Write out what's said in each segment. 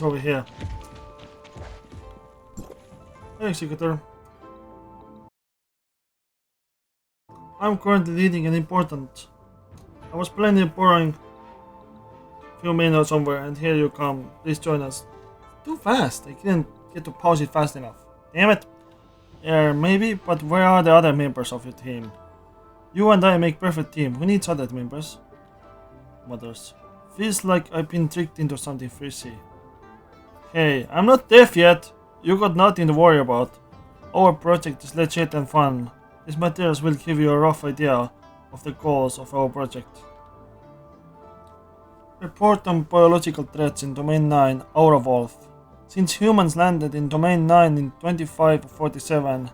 is over here. Hey, Executor. I'm currently leading an important. I was planning on borrowing a few minutes somewhere, and here you come. Please join us. Too fast. I couldn't get to pause it fast enough. Damn it. Maybe, but where are the other members of your team? You and I make perfect team. We need other members. Mutters. Feels like I've been tricked into something fishy. Hey, I'm not deaf yet. You got nothing to worry about. Our project is legit and fun. These materials will give you a rough idea of the goals of our project. Report on biological threats in Domain 9, Aurawolf. Since humans landed in Domain 9 in 2547,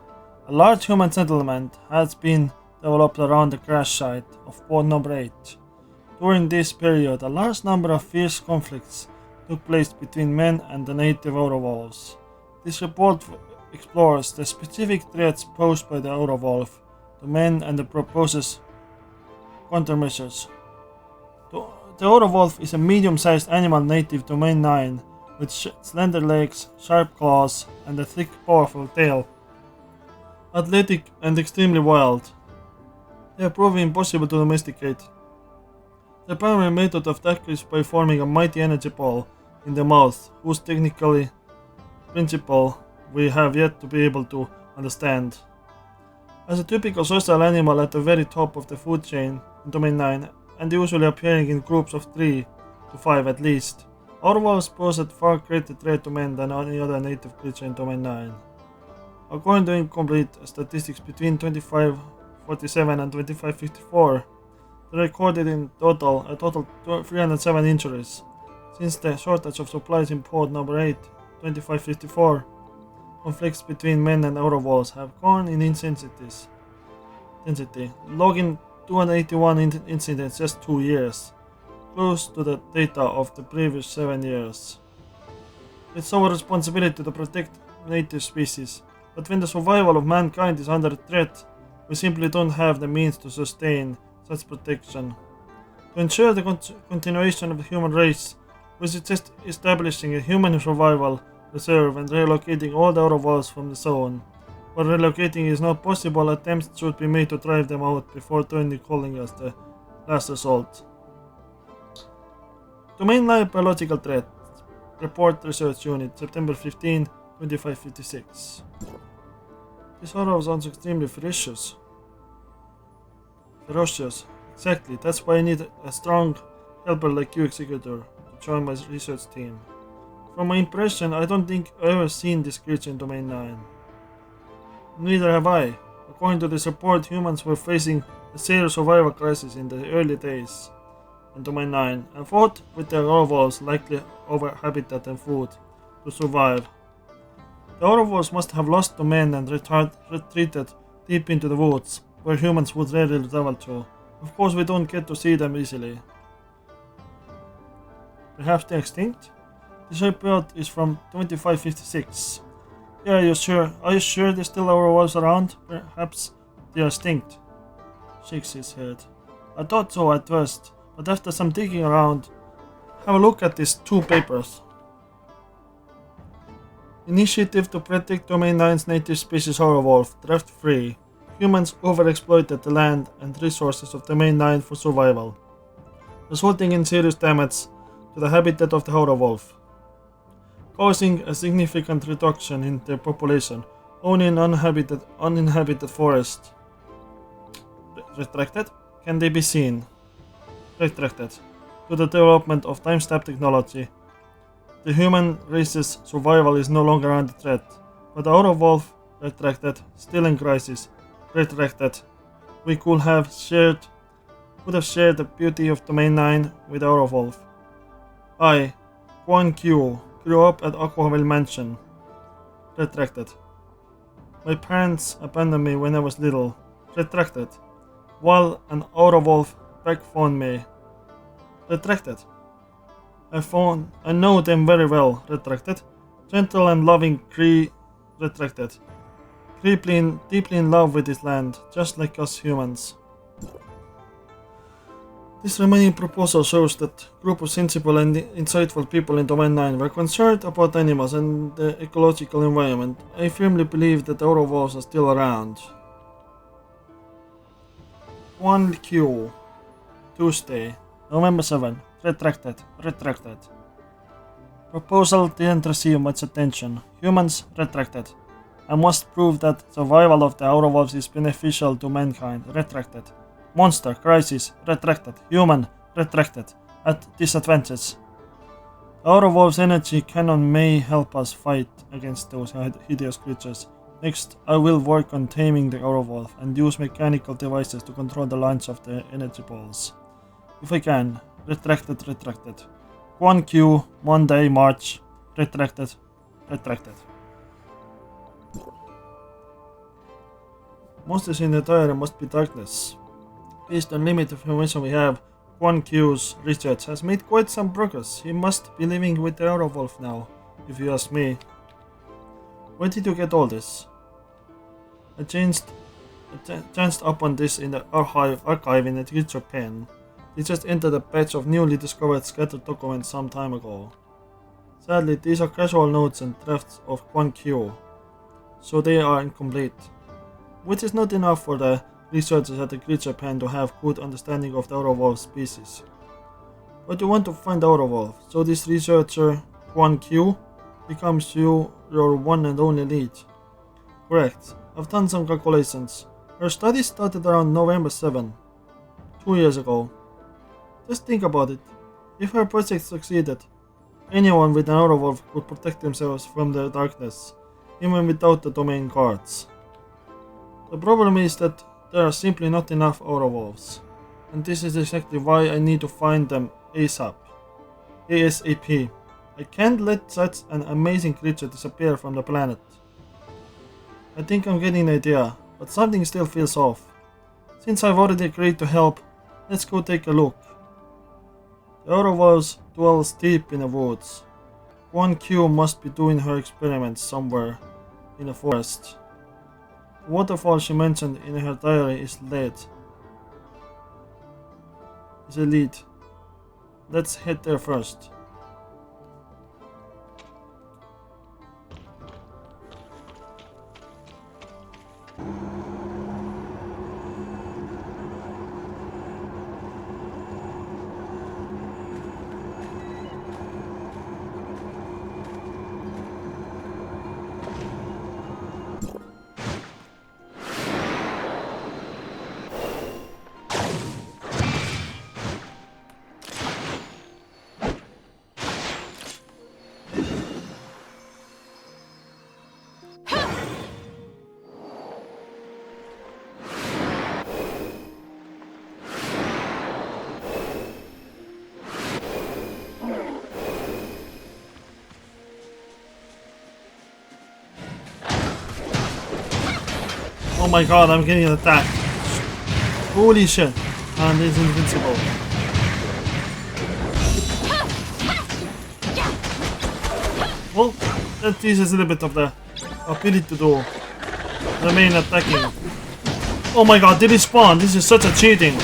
a large human settlement has been developed around the crash site of port number 8. During this period, a large number of fierce conflicts took place between men and the native Aurawolves. This report explores the specific threats posed by the Aurawolf to men and proposes countermeasures. The Aurawolf is a medium-sized animal native to Domain 9 with slender legs, sharp claws, and a thick, powerful tail. Athletic and extremely wild, they are proven impossible to domesticate. The primary method of attack is by forming a mighty energy ball in the mouth, whose technically principle we have yet to be able to understand. As a typical social animal at the very top of the food chain in Domain 9, and usually appearing in groups of 3 to 5 at least, Aurawolves pose a far greater threat to men than any other native creature in Domain 9. According to incomplete statistics between 2547 and 2554, they recorded in total 307 injuries. Since the shortage of supplies in port number 8, 2554, conflicts between men and Aurawolves have gone in intensity, logging 281 incidents just 2 years, close to the data of the previous 7 years. It's our responsibility to protect native species, but when the survival of mankind is under threat, we simply don't have the means to sustain such protection. To ensure the continuation of the human race, we suggest establishing a human survival reserve and relocating all the Aurawolves from the zone. Where relocating is not possible, attempts should be made to drive them out before turning calling us the last resort. Domain 9 Biological Threat Report Research Unit, September 15, 2556. This horror sounds extremely ferocious. Exactly, that's why I need a strong helper like you, Executor, to join my research team. From my impression, I don't think I've ever seen this creature in Domain 9. Neither have I. According to this report, humans were facing a serious survival crisis in the early days in Domain 9 and fought with their Aurawolves likely over habitat and food to survive. The Aurawolves must have lost to men and retreated deep into the woods, where humans would rarely travel to. Of course, we don't get to see them easily. Perhaps they're extinct? This report is from 2556. Yeah, are you sure there's still Aurawolves around? Perhaps they are extinct. Shakes his head. I thought so at first, but after some digging around, have a look at these 2 papers. Initiative to protect Domain 9's native species Aurawolf, draft 3. Humans overexploited the land and resources of Domain 9 for survival, resulting in serious damage to the habitat of the Aurawolf, causing a significant reduction in their population, only in uninhabited forest. Retracted? Can they be seen? Retracted. To the development of time-step technology. The human race's survival is no longer under threat, but the Aurawolf, retracted, still in crisis. Retracted. We could have shared the beauty of Domain 9 with Aurawolf. I, Quan Q, grew up at Aquaville Mansion. Retracted. My parents abandoned me when I was little. Retracted. While an Aurawolf back-phoned me. Retracted. I know them very well. Retracted. Gentle and loving Cree. Retracted. Deeply in love with this land, just like us humans. This remaining proposal shows that group of sensible and insightful people in Domain 9 were concerned about animals and the ecological environment. I firmly believe that Aurawolves are still around. 1Q. Tuesday, November 7. Retracted. Retracted. Proposal didn't receive much attention. Humans retracted. I must prove that survival of the Aurawolves is beneficial to mankind. Retracted. Monster, crisis, retracted. Human, retracted. At disadvantage. Aurawolf's energy cannon may help us fight against those hideous creatures. Next, I will work on taming the Aurawolf and use mechanical devices to control the launch of the energy balls. If I can. Retracted, retracted. 1Q, Monday, March. Retracted, retracted. Monsters in the diary must be darkness. Based on limited information we have, 1Q's research has made quite some progress. He must be living with the Aurawolf now, if you ask me. Where did you get all this? I chanced upon this in the archive in the teacher pen. They just entered a batch of newly discovered scattered documents some time ago. Sadly, these are casual notes and drafts of 1Q, so they are incomplete. Which is not enough for the researchers at the creature pen to have good understanding of the Aurawolf species. But you want to find Aurawolf, so this researcher 1Q becomes your one and only lead. Correct. I've done some calculations. Her study started around November 7, 2 years ago. Just think about it. If her project succeeded, anyone with an Aurawolf could protect themselves from the darkness, even without the domain cards. The problem is that there are simply not enough Aurawolves, and this is exactly why I need to find them ASAP. I can't let such an amazing creature disappear from the planet. I think I'm getting an idea, but something still feels off. Since I've already agreed to help, let's go take a look. The Aurawolves dwells deep in the woods. 1Q must be doing her experiments somewhere in the forest. The waterfall she mentioned in her diary is a lead. Let's head there first. Oh my god, I'm getting attacked. Holy shit. And it's invincible. Well, that teases a little bit of the ability to do the main attacking. Oh my god, did he spawn? This is such a cheating.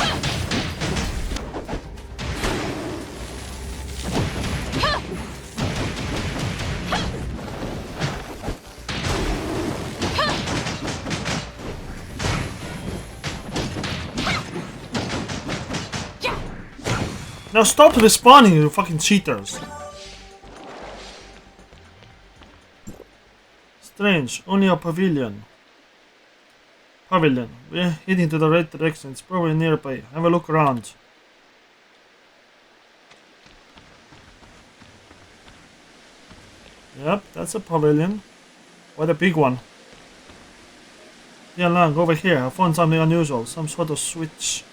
Now stop respawning, you fucking cheaters. Strange, only a pavilion. We're heading to the right direction, it's probably nearby. Have a look around. Yep, that's a pavilion. Quite a big one. Yeah, Lang, over here, I found something unusual, some sort of switch.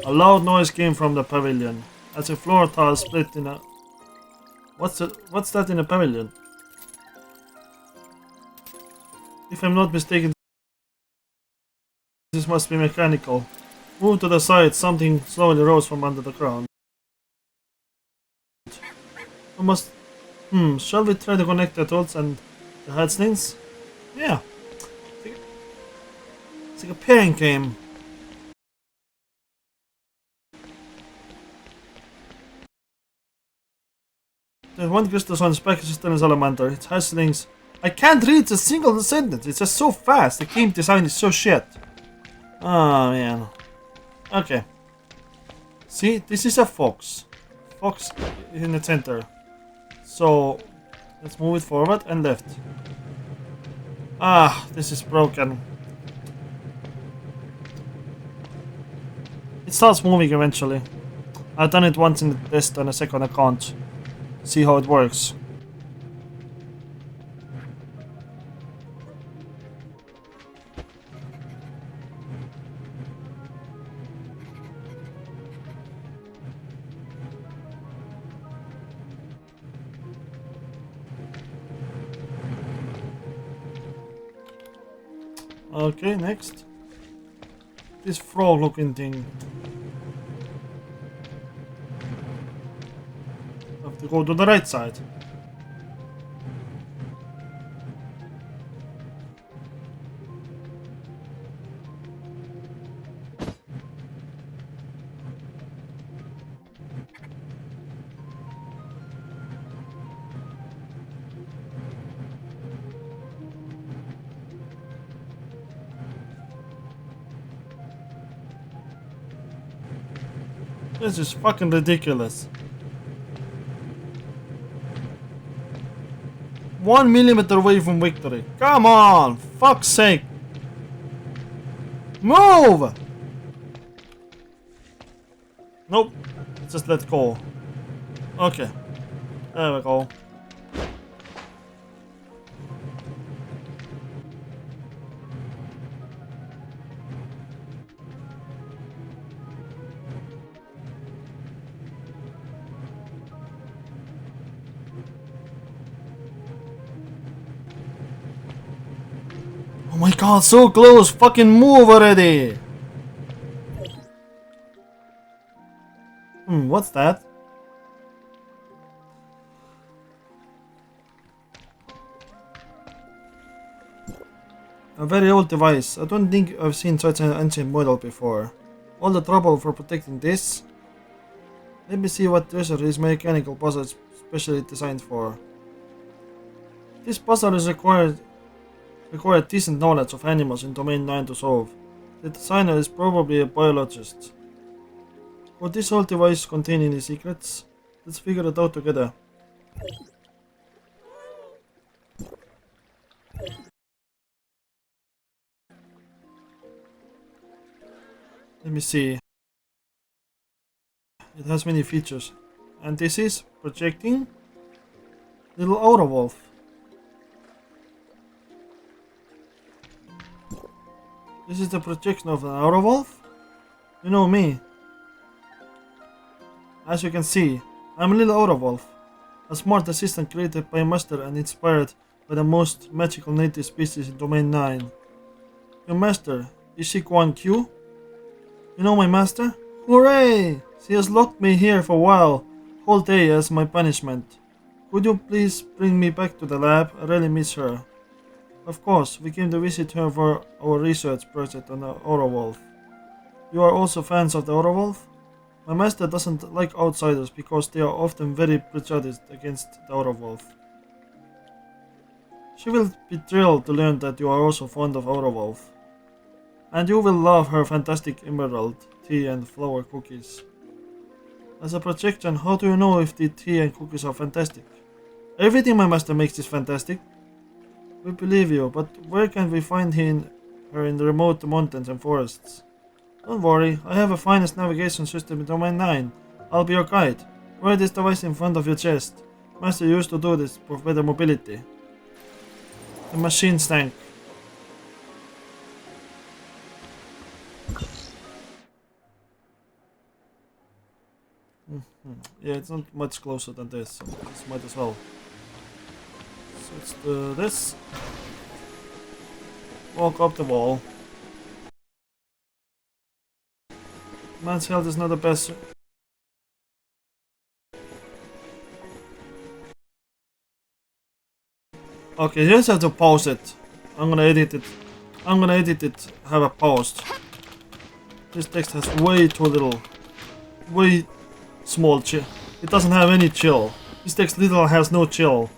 A loud noise came from the pavilion, as a floor tile split in a... What's that in a pavilion? If I'm not mistaken, this must be mechanical. Move to the side, something slowly rose from under the ground. We must... shall we try to connect the adults and the headslings? Yeah. It's like a repairing game. There's one crystal on spec system salamander. It has things. I can't read a single sentence. It's just so fast. The game design is so shit. Oh man. Okay. See, this is a fox. Fox in the center. So let's move it forward and left. Ah, this is broken. It starts moving eventually. I've done it once in the test on a second account. See how it works. Okay, next. This frog looking thing. Have to go to the right side. This is fucking ridiculous. 1 millimeter away from victory. Come on! Fuck's sake! Move! Nope. Just let go. Okay. There we go. Oh my god, so close! Fucking move already! What's that? A very old device. I don't think I've seen such an ancient model before. All the trouble for protecting this? Let me see what treasure is mechanical puzzle is specially designed for. This puzzle is required decent knowledge of animals in Domain 9 to solve. The designer is probably a biologist. Could this old device contain any secrets? Let's figure it out together. Let me see. It has many features. And this is projecting little Aurawolf. This is the projection of an Aurawolf? You know me. As you can see, I'm a little Aurawolf, a smart assistant created by Master and inspired by the most magical native species in Domain 9. Your master, is she Quan Q? You know my master? Hooray! She has locked me here for a while, whole day as my punishment. Could you please bring me back to the lab? I really miss her. Of course, we came to visit her for our research project on the Aurawolf. You are also fans of the Aurawolf? My master doesn't like outsiders because they are often very prejudiced against the Aurawolf. She will be thrilled to learn that you are also fond of Aurawolf. And you will love her fantastic emerald, tea and flower cookies. As a projection, how do you know if the tea and cookies are fantastic? Everything my master makes is fantastic. We believe you, but where can we find her in the remote mountains and forests? Don't worry, I have the finest navigation system in Domain 9. I'll be your guide. Wear this device in front of your chest. Master used to do this for better mobility. The machine stank. Yeah, it's not much closer than this, so this might as well. So let's do this. Walk up the wall. Man's health is not the best. Okay, you just have to pause it. I'm gonna edit it I'm gonna edit it, have a pause. This text has way too little, way small chill. It doesn't have any chill. This text literally has no chill.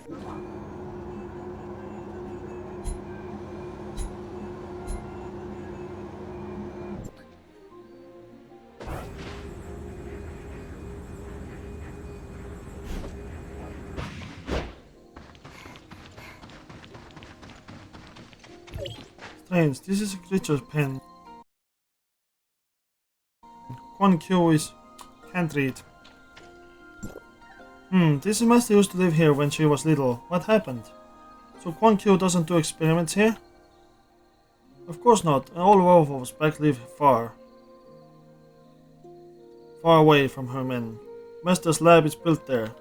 Strange, this is a creature's pen. 1Q is can't read. This master used to live here when she was little. What happened? So Q doesn't do experiments here? Of course not. All Aurawolf's back live far away from her men. Master's lab is built there.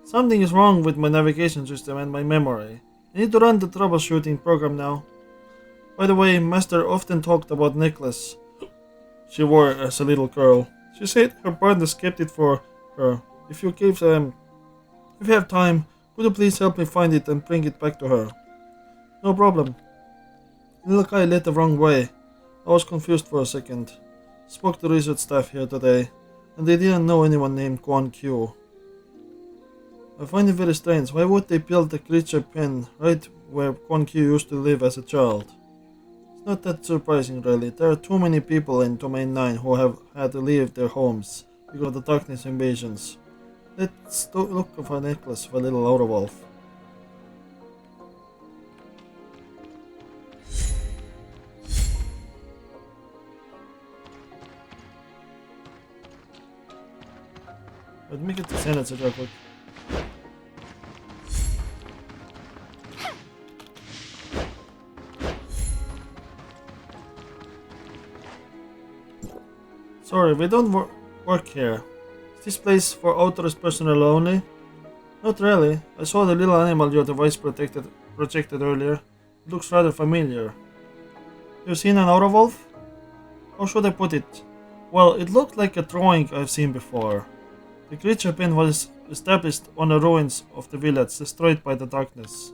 Something is wrong with my navigation system and my memory. I need to run the troubleshooting program now. By the way, Master often talked about necklace she wore as a little girl. She said her partners kept it for her. If you have time, could you please help me find it and bring it back to her? No problem. Little guy led the wrong way. I was confused for a second. Spoke to research staff here today, and they didn't know anyone named Q. I find it very strange. Why would they build a creature pen right where Q used to live as a child? It's not that surprising, really. There are too many people in Domain 9 who have had to leave their homes because of the darkness invasions. Let's look for a necklace for little Aurawolf. Let me get this energy real quick. Sorry, we don't work here. Is this place for authorized personnel only? Not really. I saw the little animal your device projected earlier. It looks rather familiar. You've seen an Aurawolf? How should I put it? Well, it looked like a drawing I've seen before. The creature pen was established on the ruins of the village destroyed by the darkness.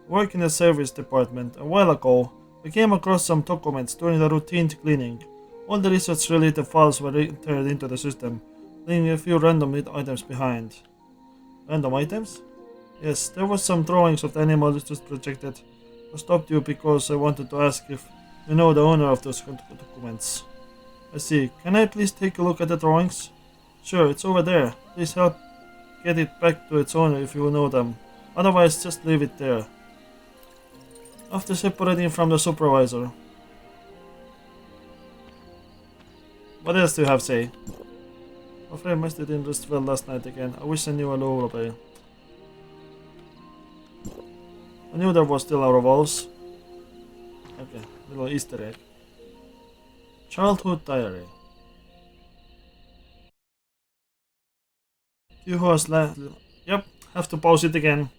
I work in the service department. A while ago, I came across some documents during the routine cleaning. All the research-related files were entered into the system, leaving a few random items behind. Random items? Yes, there was some drawings of the animals just projected. I stopped you because I wanted to ask if you know the owner of those documents. I see. Can I please take a look at the drawings? Sure, it's over there. Please help get it back to its owner if you know them. Otherwise, just leave it there. After separating from the supervisor. What else do you have to say? My friend Master didn't rest well last night again. I wish I knew a lullaby. I knew there was still Aurawolves. Okay, little Easter egg. Childhood diary. You was Yep, have to pause it again.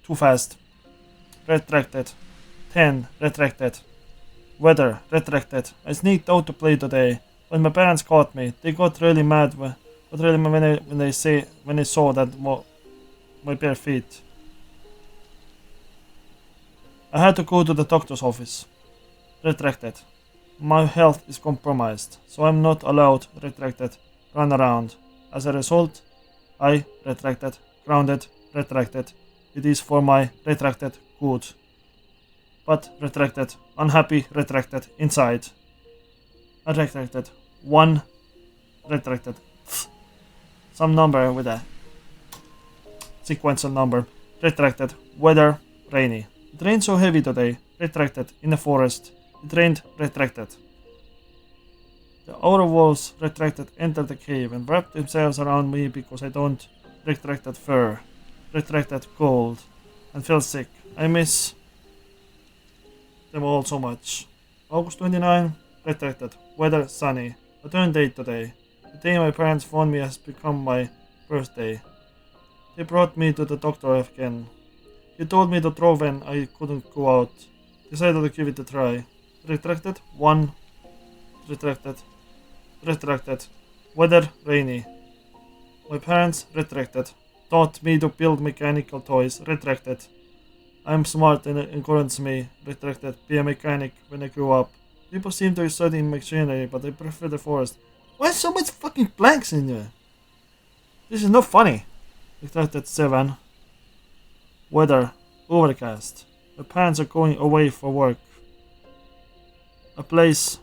Too fast. Retracted. 10. Retracted. Weather. Retracted. I sneaked out to play today. When my parents caught me, they got really mad when they saw that my bare feet. I had to go to the doctor's office. Retracted. My health is compromised, so I'm not allowed, retracted, run around. As a result, I, retracted, grounded, retracted. It is for my retracted good. But retracted, unhappy, retracted, inside. I retracted. 1. Retracted. Some number with a sequential number. Retracted. Weather. Rainy. It rained so heavy today. Retracted. In the forest. It rained. Retracted. The Aurawolves retracted entered the cave and wrapped themselves around me because I don't. Retracted fur. Retracted cold. And feel sick. I miss them all so much. August 29. Retracted. Weather sunny. I turned 8 today. The day my parents found me has become my birthday. They brought me to the doctor again. He told me to throw when I couldn't go out. Decided to give it a try. Retracted. 1. Retracted. Retracted. Weather rainy. My parents retracted. Taught me to build mechanical toys. Retracted. I'm smart and it encourages me, retracted, be a mechanic when I grew up. People seem to be studying machinery, but I prefer the forest. Why so much fucking blanks in there? This is not funny. Retracted 7. Weather. Overcast. My parents are going away for work. A place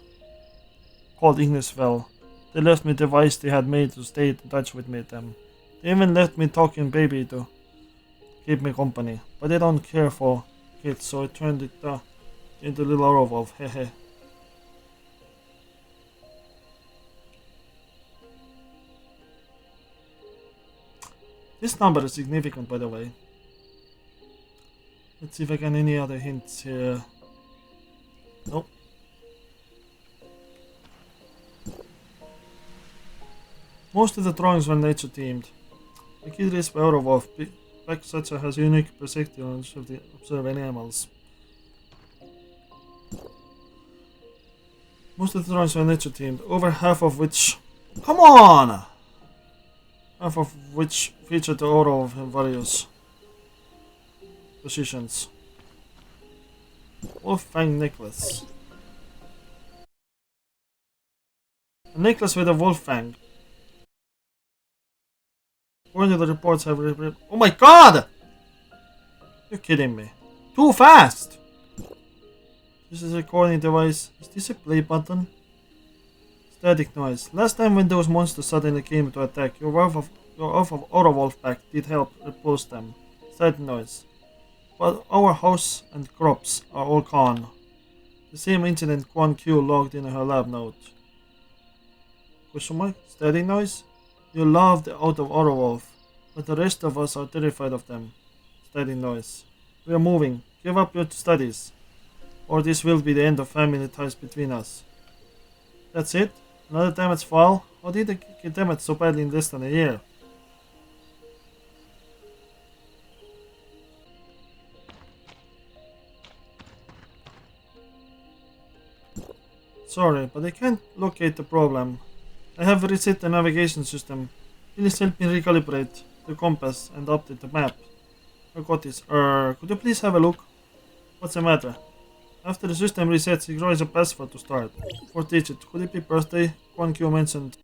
called Ignisville. They left me the device they had made to stay in touch with them. They even left me talking baby to keep me company. But I don't care for kids, so I turned it into little Aurawolf. Hehe. This number is significant, by the way. Let's see if I can any other hints here. Nope. Most of the drawings were nature themed. The kid raised by Aurawolf, Beck such has unique perspective on observing animals. Most of the drawings were nature themed, over half of which. Come on! Half of which featured the Aurawolf in various positions. Wolf Fang necklace. A necklace with a wolf fang. According to the reports have oh my god! You're kidding me. Too fast! This is a recording device. Is this a play button? Static noise. Last time when those monsters suddenly came to attack, your Aurawolf of Aurawolf pack did help repulse them. Static noise. But our house and crops are all gone. The same incident Quan Q logged in her lab note. Question mark? Static noise? You love the out of Aurawolf, but the rest of us are terrified of them. Static noise. We are moving. Give up your studies, or this will be the end of family ties between us. That's it? Another damage file? How did they get damaged so badly in less than a year? Sorry, but I can't locate the problem. I have reset the navigation system. Please help me recalibrate the compass and update the map. I got this. Could you please have a look? What's the matter? After the system resets, it requires a password to start. 4 digit. Could it be birthday? Quan Q mentioned.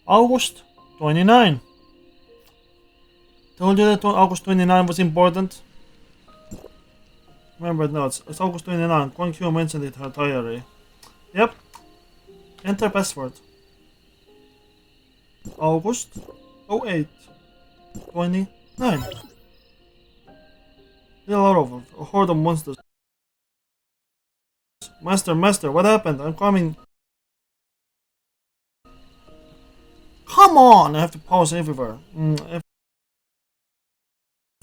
August 29. Told you that August 29 was important? Remember notes. It's August 29. Quan Q mentioned it in her diary. Yep. Enter password. August 08 29. Little Aurawolf, a horde of monsters. Master, what happened? I'm coming. Come on! I have to pause everywhere.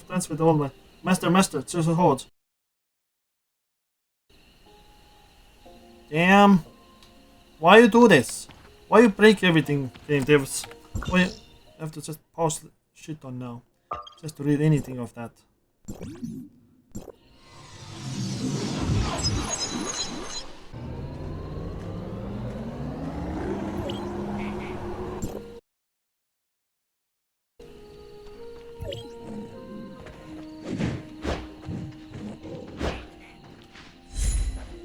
That's with all my. Master, just a hold. Damn. Why you do this? Why you break everything, game devs? Why you have to just pause shit on now? Just to read anything of that.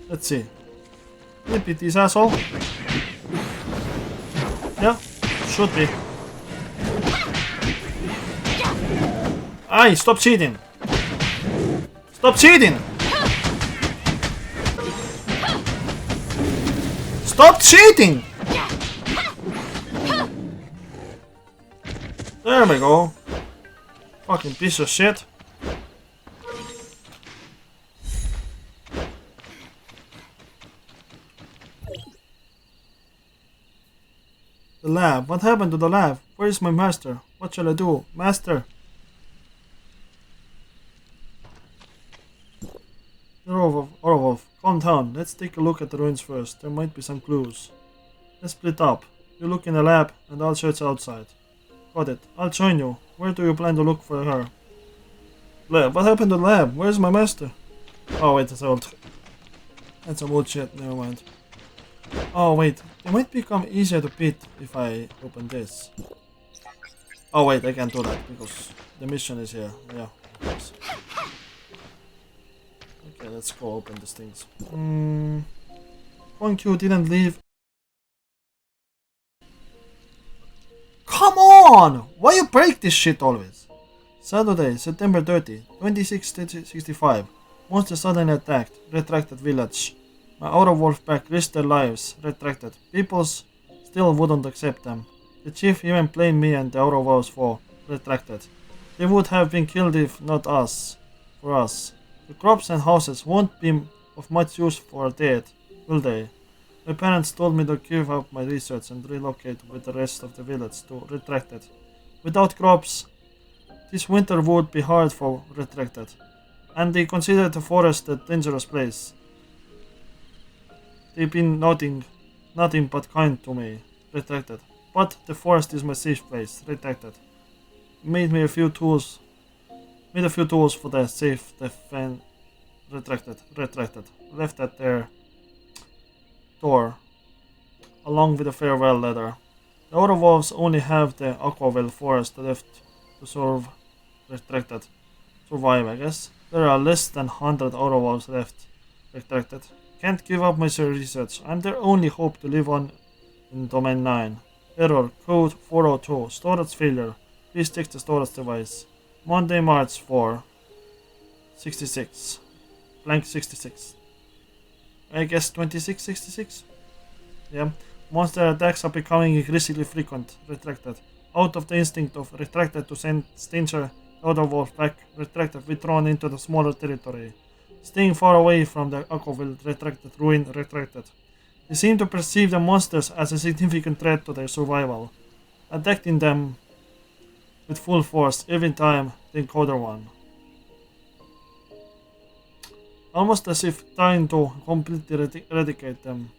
Let's see. Maybe this asshole? Yeah, should be. Aye, stop cheating! Stop cheating! Stop cheating! There we go. Fucking piece of shit. The lab. What happened to the lab? Where is my master? What shall I do? Master! Aurawolf, calm down. Let's take a look at the ruins first. There might be some clues. Let's split up. You look in the lab, and I'll search outside. Got it. I'll join you. Where do you plan to look for her? Lab. What happened to the lab? Where's my master? Oh wait, that's old. That's some old shit. Never mind. Oh wait, it might become easier to beat if I open this. Oh wait, I can't do that because the mission is here. Yeah, of course. Okay, let's go open these things. 1Q didn't leave. Come on! Why you break this shit always? Saturday, September 30, 2665. Monster suddenly attacked. Retracted village. My Aurawolf pack risked their lives. Retracted. Peoples still wouldn't accept them. The chief even blamed me and the Aurawolves for. Retracted. They would have been killed if not us. For us. The crops and houses won't be of much use for dead, will they? My parents told me to give up my research and relocate with the rest of the village to Retracted. Without crops, this winter would be hard for Retracted, and they considered the forest a dangerous place. They've been nothing but kind to me, Retracted. But the forest is my safe place, Retracted. Made a few tools for the safe defense. Retracted. Left at their door, along with a farewell letter. The Aurawolves only have the Aurawolf forest left to survive, I guess. There are less than 100 Aurawolves left. Retracted. Can't give up my research. I'm their only hope to live on in Domain 9. Error, code 402, storage failure. Please check the storage device. Monday, March 4. 66. Blank 66. I guess 2666? Yeah. Monster attacks are becoming increasingly frequent. Retracted. Out of the instinct of Retracted to send danger out of Wolf back, Retracted withdrawn into the smaller territory. Staying far away from the Aquaville, Retracted ruin, Retracted. They seem to perceive the monsters as a significant threat to their survival, attacking them with full force every time they encounter one. Almost as if trying to completely eradicate them.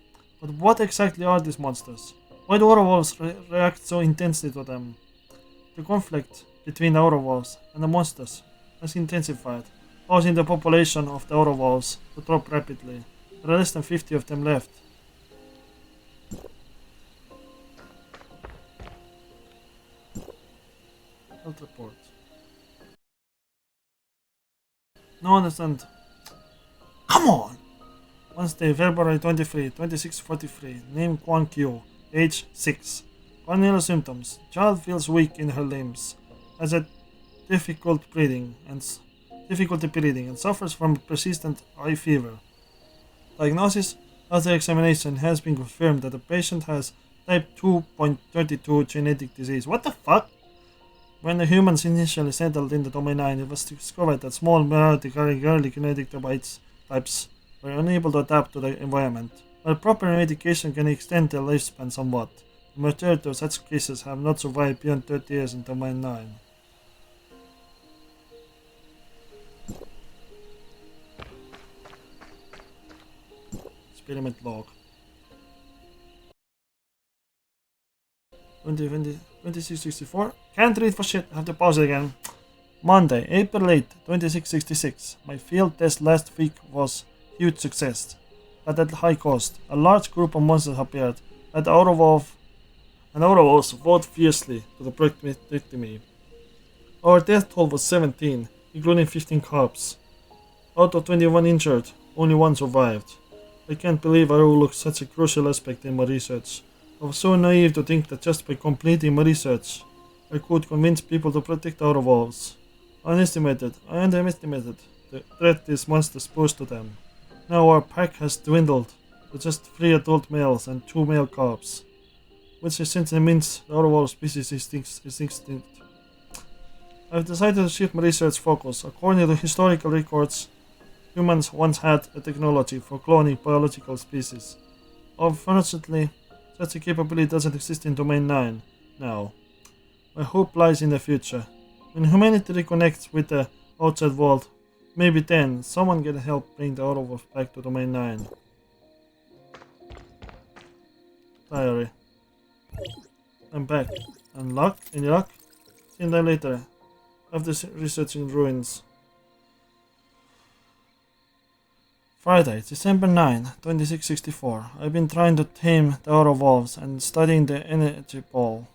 But what exactly are these monsters? Why do Aurawolves react so intensely to them? The conflict between the Aurawolves and the monsters has intensified, causing the population of the Aurawolves to drop rapidly. There are less than 50 of them left. Health report. No understand. Come on! Wednesday, February 23, 2643. Name Quan Q. Age 6. Corneal symptoms. Child feels weak in her limbs. Has a difficulty breathing and suffers from persistent high fever. Diagnosis. After examination has been confirmed that the patient has type 2.32 genetic disease. What the fuck? When the humans initially settled in the Domain 9, it was discovered that small minority carrying early genetic types were unable to adapt to the environment. While proper medication can extend their lifespan somewhat, the majority of such cases have not survived beyond 30 years in Domain 9. Experiment log. 2664. Can't read for shit. Have to pause it again. Monday, April 8, 2666. My field test last week was huge success, but at high cost. A large group of monsters appeared. At Aurawolf fought fiercely to protect me. Our death toll was 17, including 15 corpses. Out of 21 injured, only one survived. I can't believe I overlooked such a crucial aspect in my research. I was so naive to think that just by completing my research, I could convince people to protect Aurawolves. I underestimated the threat these monsters pose to them. Now our pack has dwindled to just 3 adult males and 2 male calves, which essentially means the Aurawolf species is extinct. I've decided to shift my research focus. According to historical records, humans once had a technology for cloning biological species. Unfortunately, such a capability doesn't exist in Domain 9 now. My hope lies in the future. When humanity reconnects with the outside world, maybe then someone can help bring the Aurawolf back to Domain 9. Diary. I'm back. Any luck? See you later. After researching ruins. Friday, December 9, 2664. I've been trying to tame the Aurawolves and studying the energy ball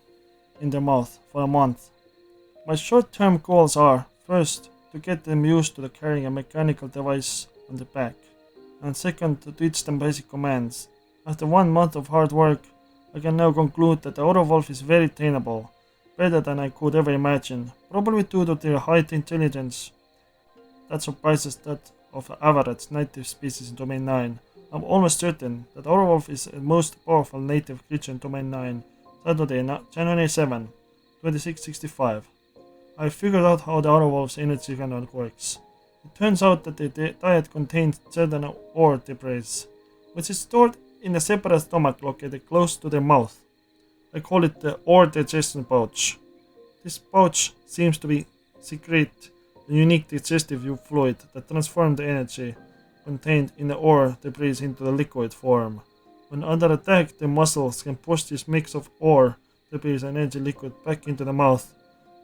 in their mouth for a month. My short-term goals are, first, to get them used to carrying a mechanical device on the back, and second, to teach them basic commands. After 1 month of hard work, I can now conclude that the Aurawolf is very trainable, better than I could ever imagine, probably due to their high intelligence that surpasses that of average native species in Domain 9. I'm almost certain that Aurawolf is the most powerful native creature in Domain 9, Saturday, January 7, 2665. I figured out how the Aurawolf's energy cannon works. It turns out that the diet contains certain ore debris, which is stored in a separate stomach located close to the mouth. I call it the ore digestion pouch. This pouch seems to be secrete the unique digestive fluid that transforms the energy contained in the ore debris into the liquid form. When under attack, the muscles can push this mix of ore debris and energy liquid back into the mouth.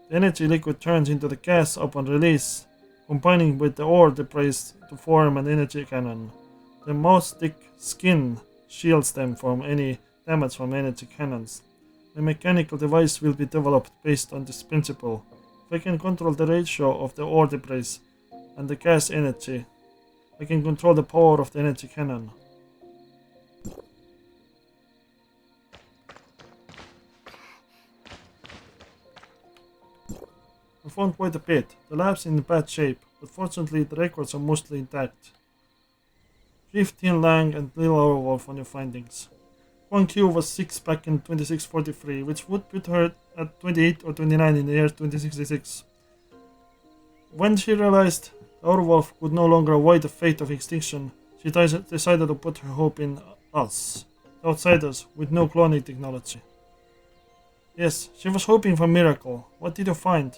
The energy liquid turns into the gas upon release, combining with the ore debris to form an energy cannon. The mouth's thick skin shields them from any damage from energy cannons. A mechanical device will be developed based on this principle. If I can control the ratio of the ore debris and the gas energy, I can control the power of the energy cannon. I found quite a bit. The lab's in bad shape, but fortunately the records are mostly intact. Brief Tien Lang and Little Aurawolf on your findings. 1Q was 6 back in 2643, which would put her at 28 or 29 in the year 2066. When she realized the Aurawolf could no longer avoid the fate of extinction, she decided to put her hope in us, the outsiders, with no cloning technology. Yes, she was hoping for a miracle. What did you find?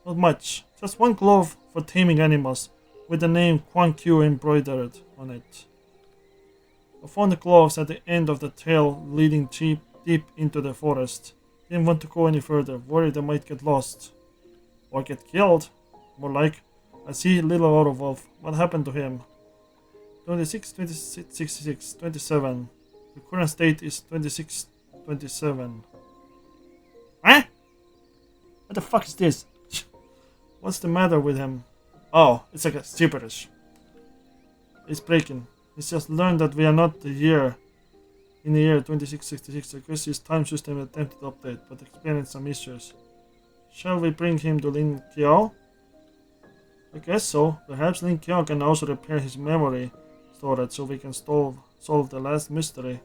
Not much. Just one glove for taming animals, with the name Quan Q embroidered on it. I found the gloves at the end of the trail leading deep into the forest. Didn't want to go any further, worried I might get lost. Or get killed. More like, I see little Aurawolf. What happened to him? 26, 26, 66, 27. The current state is 26, 27. Huh? What the fuck is this? What's the matter with him? Oh, it's like a gibberish. It's breaking. He's just learned that we are not in the year 2666. I guess his time system attempted to update, but experienced some issues. Shall we bring him to Lin Kiao? I guess so. Perhaps Lin Kiao can also repair his memory storage so we can solve the last mystery.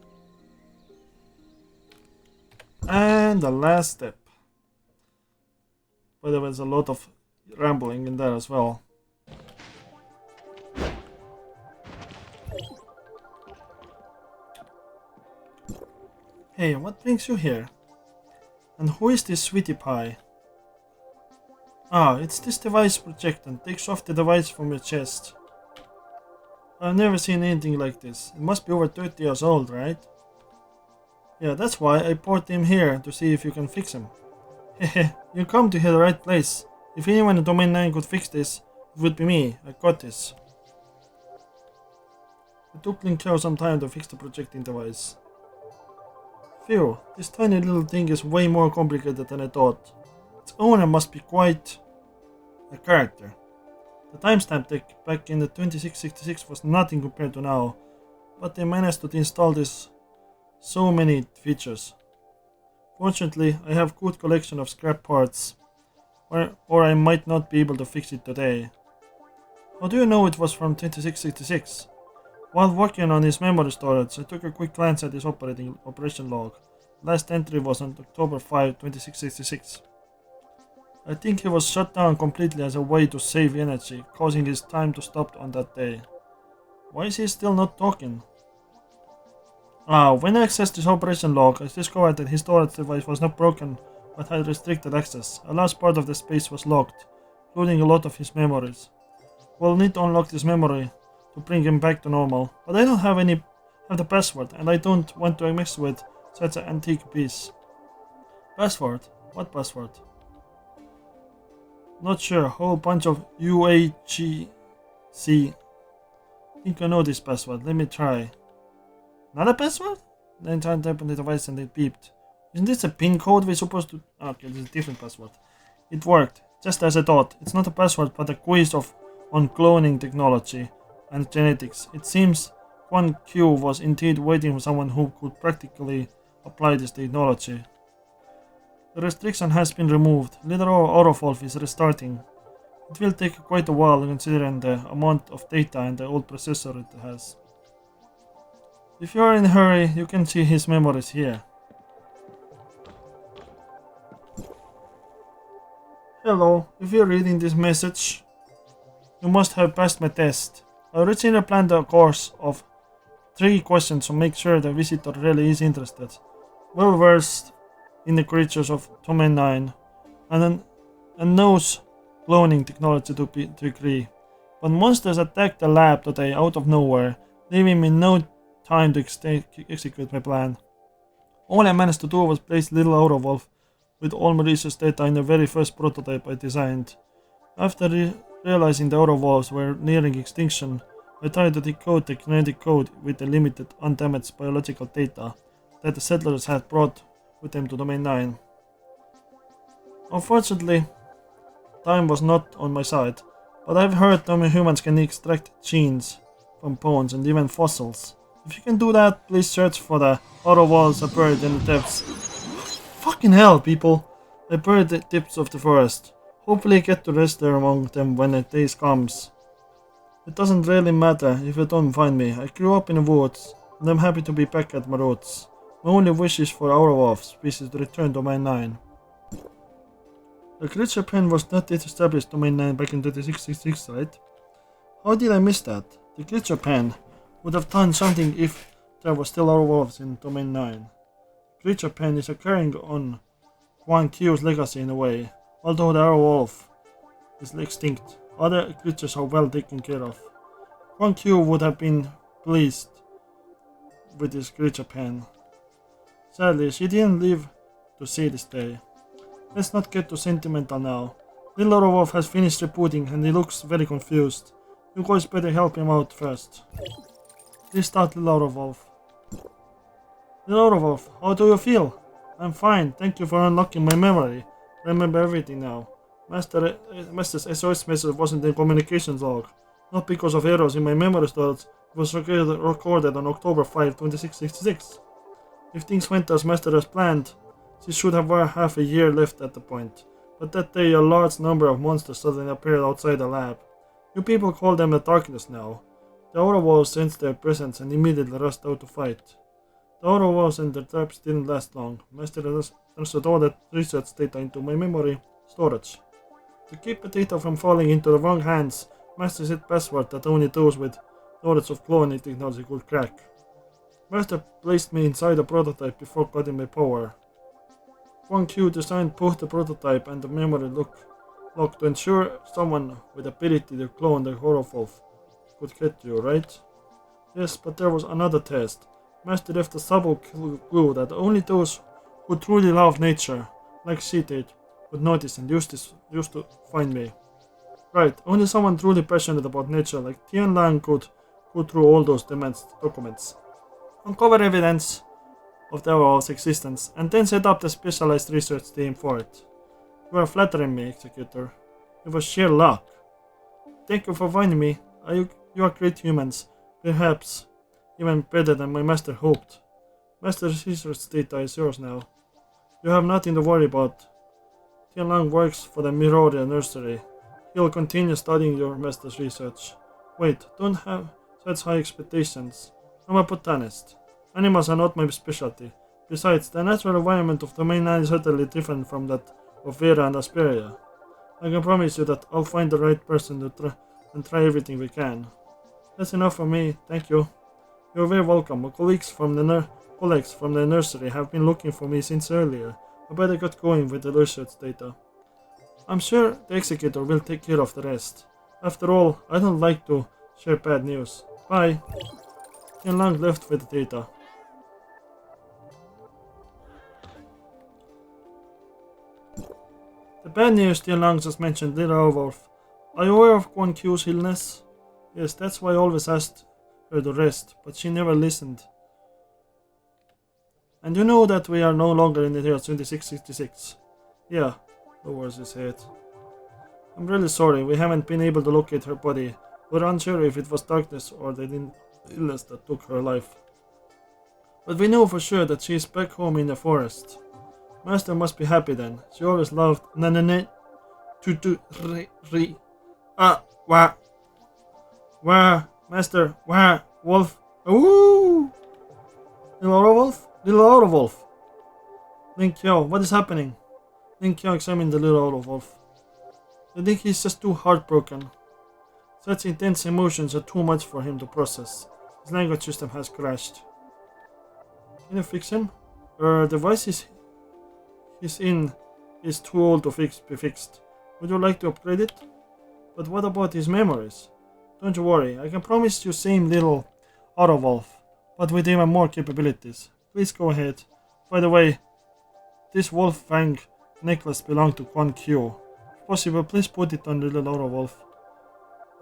And the last step. By the way, there's a lot of rambling in there as well. Hey, what brings you here? And who is this sweetie pie? Ah, it's this device projector. Takes off the device from your chest. I've never seen anything like this. It must be over 30 years old, right? Yeah, that's why I brought him here, to see if you can fix him. Hehe, you come to the right place. If anyone in Domain 9 could fix this, it would be me. I got this. It took Lin Kiao some time to fix the projecting device. Phew, this tiny little thing is way more complicated than I thought. Its owner must be quite a character. The timestamp tech back in the 2666 was nothing compared to now, but they managed to install this so many features. Fortunately, I have good collection of scrap parts, or I might not be able to fix it today. How do you know it was from 2666? While working on his memory storage, I took a quick glance at his operation log. Last entry was on October 5, 2666. I think he was shut down completely as a way to save energy, causing his time to stop on that day. Why is he still not talking? When I accessed his operation log, I discovered that his storage device was not broken, but had restricted access. A large part of the space was locked, including a lot of his memories. We'll need to unlock this memory to bring him back to normal, but I don't have the password, and I don't want to mess with such an antique piece. Password? What password? Not sure. Whole bunch of UAGC. Think I know this password. Let me try. Not a password? Then try to type on the device and it beeped. Isn't this a pin code we're supposed to... Okay, this is a different password. It worked, just as I thought. It's not a password, but a quiz on cloning technology and genetics. It seems Quan Q was indeed waiting for someone who could practically apply this technology. The restriction has been removed. Little Aurawolf is restarting. It will take quite a while considering the amount of data and the old processor it has. If you are in a hurry, you can see his memories here. Hello, if you're reading this message, you must have passed my test. I originally planned a course of 3 questions to make sure the visitor really is interested, well versed in the creatures of Domain 9, and knows cloning technology to a degree. But monsters attacked the lab today out of nowhere, leaving me no time to execute my plan. All I managed to do was place little Aurawolf with all my research data in the very first prototype I designed. After realizing the Aurawolves were nearing extinction, I tried to decode the genetic code with the limited, undamaged biological data that the settlers had brought with them to Domain 9. Unfortunately, time was not on my side, but I've heard that humans can extract genes from bones and even fossils. If you can do that, please search for the Aurawolves buried in the depths. Fucking hell, people! I buried the tips of the forest. Hopefully get to rest there among them when the day comes. It doesn't really matter if you don't find me. I grew up in the woods, and I'm happy to be back at my roots. My only wish is for Aurawolf species to return to Domain 9. The creature pen was not yet established Domain 9 back in 2666, right? How did I miss that? The creature pen would have done something if there was still Aurawolves in Domain 9. Creature pen is carrying on Quan Q's legacy in a way, although the Aurawolf is extinct. Other creatures are well taken care of. Quan Q would have been pleased with his creature pen. Sadly, she didn't live to see this day. Let's not get too sentimental now. Little Aurawolf has finished rebooting and he looks very confused. You guys better help him out first. Please start Little Aurawolf. Little Aurawolf, how do you feel? I'm fine, thank you for unlocking my memory. Remember everything now. Master's SOS message wasn't in communications log. Not because of errors in my memory storage, it was recorded on October 5, 2666. If things went as Master has planned, she should have half a year left at the point. But that day a large number of monsters suddenly appeared outside the lab. You people call them the Darkness now. The Aurawolves sensed their presence and immediately rushed out to fight. The Aurawolves and their traps didn't last long. Master transferred all that research data into my memory storage. To keep the data from falling into the wrong hands, Master set password that only those with knowledge of cloning technology could crack. Master placed me inside a prototype before cutting my power. Quan Q designed both the prototype and the memory lock to ensure someone with ability to clone the Aurawolf could get you, right? Yes, but there was another test. Master left a subtle clue that only those who truly love nature, like she did, would notice and used to find me. Right, only someone truly passionate about nature like Tian Lang could go through all those documents, uncover evidence of the Aurawolf's existence, and then set up the specialized research team for it. You are flattering me, Executor. It was sheer luck. Thank you for finding me. You are great humans, perhaps even better than my master hoped. Master's research data is yours now. You have nothing to worry about. Tian Lang works for the Miroria nursery. He'll continue studying your master's research. Wait, don't have such high expectations. I'm a botanist. Animals are not my specialty. Besides, the natural environment of Domain 9 is utterly different from that of Vera and Asperia. I can promise you that I'll find the right person to try everything we can. That's enough for me, thank you. You're very welcome. My colleagues from the nursery have been looking for me since earlier. I better get going with the research data. I'm sure the Executor will take care of the rest. After all, I don't like to share bad news. Bye. Tian Lang left with the data. The bad news Tian Lang just mentioned, little Aurawolf. Are you aware of Quan Q's illness? Yes, that's why I always asked her to rest, but she never listened. And you know that we are no longer in the year 2666. Yeah, lowers his head. I'm really sorry, we haven't been able to locate her body. We're unsure if it was darkness or the illness that took her life. But we know for sure that she is back home in the forest. Master must be happy then. She always loved nanane tutu ri wah. Wah, Master, wah, wolf. Ooh! Little Aurawolf? Little Aurawolf! Lin Qiao, what is happening? Lin Qiao examined the little Aurawolf. I think he's just too heartbroken. Such intense emotions are too much for him to process. His language system has crashed. Can you fix him? The device he's in is too old to be fixed. Would you like to upgrade it? But what about his memories? Don't you worry, I can promise you same little Aurawolf, but with even more capabilities. Please go ahead. By the way, this wolf fang necklace belonged to Quan Q. If possible, please put it on the little Aurawolf.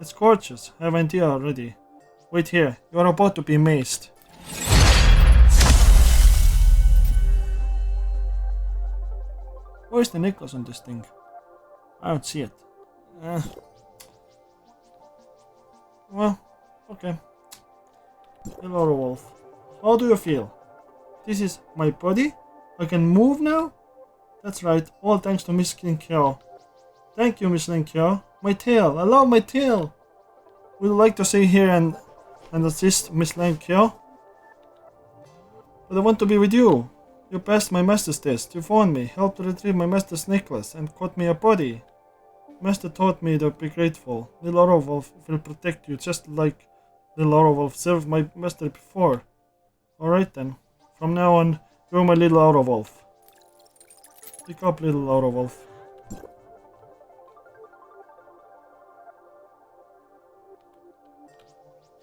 It's gorgeous, I have an idea already. Wait here, you are about to be amazed. Where's the necklace on this thing? I don't see it. Well, okay. Hello, Aurawolf. How do you feel? This is my body? I can move now? That's right, all thanks to Miss Lin Qiao. Thank you, Miss Lin Qiao. My tail, I love my tail. Would you like to stay here and assist Miss Lin Qiao? But I want to be with you. You passed my master's test, you found me, helped to retrieve my master's necklace, and got me a body. Master taught me to be grateful. Little Aurawolf will protect you just like little Aurawolf served my master before. Alright then. From now on, you're my little Aurawolf. Pick up, little Aurawolf.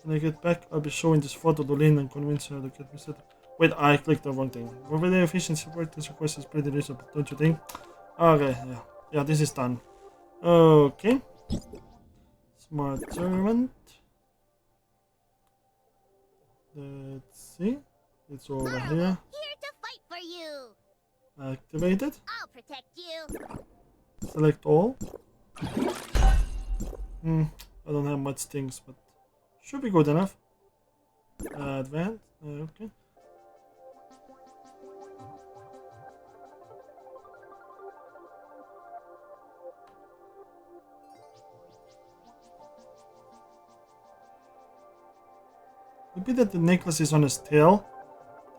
When I get back, I'll be showing this photo to Lin and convince her to get me set up. Wait, I clicked the wrong thing. For the efficiency work, this request is pretty reasonable, don't you think? Okay, yeah. Yeah, this is done. Okay. Smart servant. Let's see. It's over here. Here to fight for you. Activated. I'll protect you. Select all. I don't have much things, but should be good enough. Advanced. Okay. Maybe that the necklace is on his tail.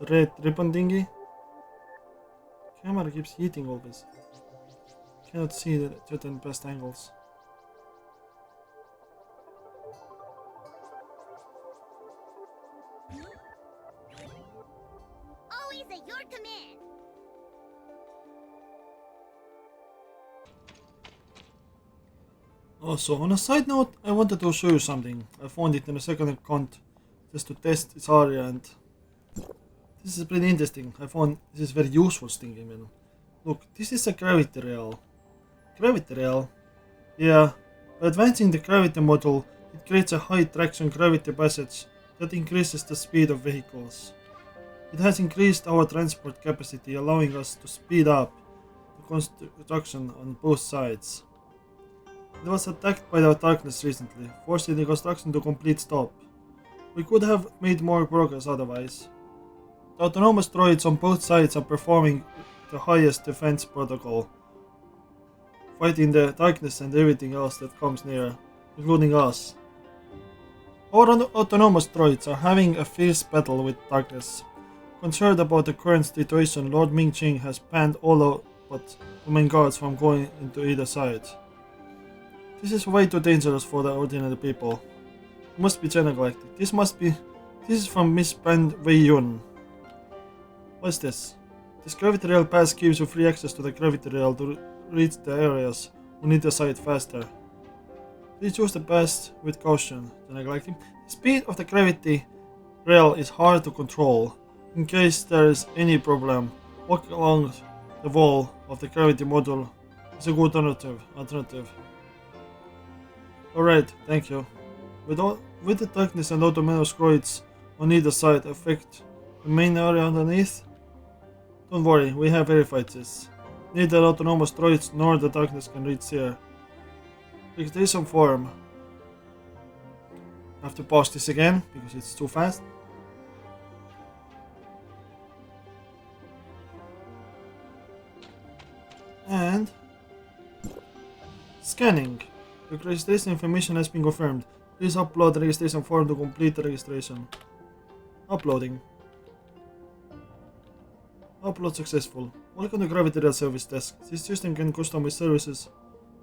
The red ribbon thingy. Camera keeps heating always. Cannot see the certain best angles. Always at your command. Also, on a side note, I wanted to show you something. I found it in a second account just to test its area, and this is pretty interesting. I found this is very useful thing even. Look, this is a gravity rail. Gravity rail? Yeah, by advancing the gravity module, it creates a high traction gravity passage that increases the speed of vehicles. It has increased our transport capacity, allowing us to speed up the construction on both sides. It was attacked by the darkness recently, forcing the construction to complete stop. We could have made more progress otherwise. The autonomous droids on both sides are performing the highest defense protocol, fighting the darkness and everything else that comes near, including us. Our autonomous droids are having a fierce battle with darkness. Concerned about the current situation, Lord Ming-Ching has banned all but the main guards from going into either side. This is way too dangerous for the ordinary people. It must be China Galactic. This is from Miss Ban Wei Yun. What's this? This gravity rail pass gives you free access to the gravity rail to reach the areas on either side faster. Please use the pass with caution, China Galactic. The speed of the gravity rail is hard to control. In case there is any problem, walk along the wall of the gravity module is a good alternative. Alright, thank you. With the darkness and autonomous droids on either side affect the main area underneath? Don't worry, we have verified this. Neither autonomous droids nor the darkness can reach here. Registration form. I have to pause this again because it's too fast. And scanning. The registration information has been confirmed. Please upload the registration form to complete the registration. Uploading. Upload successful. Welcome to Gravity Rail Service Desk. This system can customize services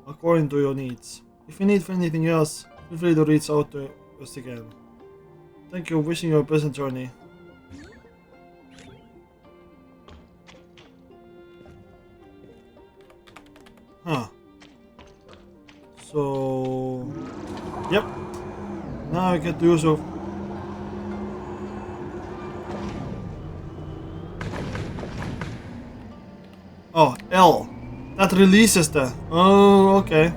according to your needs. If you need anything else, feel free to reach out to us again. Thank you. Wishing you a pleasant journey. Huh. So... Yep. Now I get the use of... Oh, L. That releases the... Oh, okay.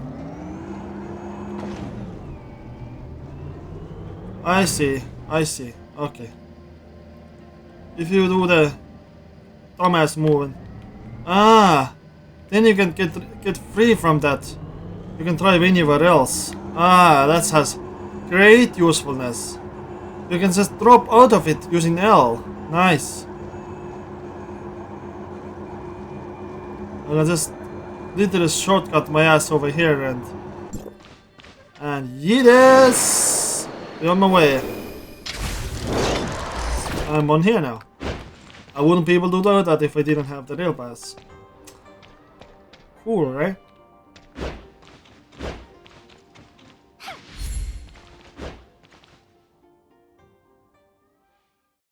I see. I see. Okay. If you do the dumbass move... Ah! Then you can get free from that. You can drive anywhere else. Ah, that has great usefulness. You can just drop out of it using L. Nice. I can just literally shortcut my ass over here and yes, be on my way. I'm on here now. I wouldn't be able to do that if I didn't have the rail pass. Cool, right?